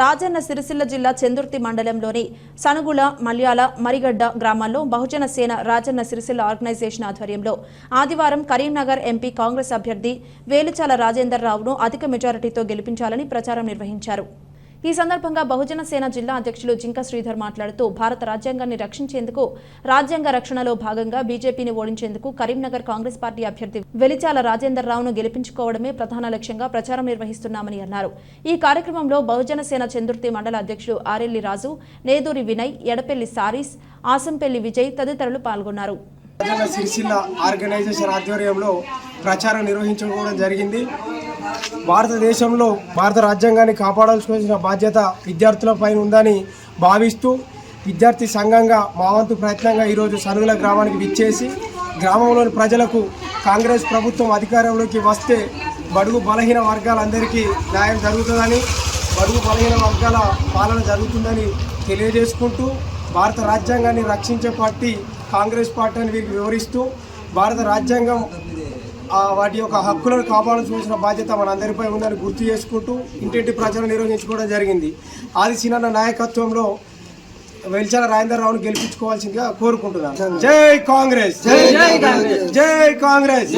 రాజన్న సిరిసిల్ల జిల్లా చెందుర్తి మండలంలోని సనుగుల మల్యాల మరిగడ్డ గ్రామాల్లో బహుజన సేన రాజన్న సిరిసిల్ల ఆర్గనైజేషన్ ఆధ్వర్యంలో ఆదివారం కరీంనగర్ ఎంపీ కాంగ్రెస్ అభ్యర్థి వేలుచాల రాజేందర్ రావును అధిక మెజారిటీతో గెలిపించాలని ప్రచారం నిర్వహించారు। ఈ సందర్భంగా బహుజన సేన జిల్లా అధ్యక్షులు జింక శ్రీధర్ మాట్లాడుతూ భారత రాజ్యాంగాన్ని రక్షించేందుకు రాజ్యాంగ రక్షణలో భాగంగా బీజేపీని ఓడించేందుకు కరీంనగర్ కాంగ్రెస్ పార్టీ అభ్యర్థి వెలిచాల రాజేందర్ రావును గెలిపించుకోవడమే ప్రధాన లక్ష్యంగా ప్రచారం నిర్వహిస్తున్నామని అన్నారు। ఈ కార్యక్రమంలో బహుజన సేన చెందుర్తి మండల అధ్యక్షులు ఆరెల్లి రాజు, నేదూరి వినయ్, ఎడపెల్లి సారీస్, ఆసంపల్లి విజయ్ తదితరులు పాల్గొన్నారు। రాజన్న సిరిసిల్ల ఆర్గనైజేషన్ ఆధ్వర్యంలో ప్రచారం నిర్వహించుకోవడం జరిగింది। భారతదేశంలో భారత రాజ్యాంగాన్ని కాపాడాల్సిన బాధ్యత విద్యార్థులపై ఉందని భావిస్తూ విద్యార్థి సంఘంగా మా వంతు ప్రయత్నంగా ఈరోజు సనుగుల గ్రామానికి విచ్చేసి గ్రామంలోని ప్రజలకు కాంగ్రెస్ ప్రభుత్వం అధికారంలోకి వస్తే బడుగు బలహీన వర్గాలందరికీ న్యాయం జరుగుతుందని, బడుగు బలహీన వర్గాల పాలన జరుగుతుందని తెలియజేసుకుంటూ భారత రాజ్యాంగాన్ని రక్షించే పార్టీ కాంగ్రెస్ పార్టీ అని వీరికి వివరిస్తూ భారత రాజ్యాంగం వాటి యొక్క హక్కులను కాపాడాల్సిన బాధ్యత మనందరిపై ఉందని గుర్తు చేసుకుంటూ ఇంటింటి ప్రచారం నిర్వహించుకోవడం జరిగింది। ఆది సినన్న నాయకత్వంలో వెలిచాల రాజేందర్ రావును గెలిపించుకోవాల్సిందిగా కోరుకుంటున్నాను। జై కాంగ్రెస్, జై కాంగ్రెస్, జై కాంగ్రెస్।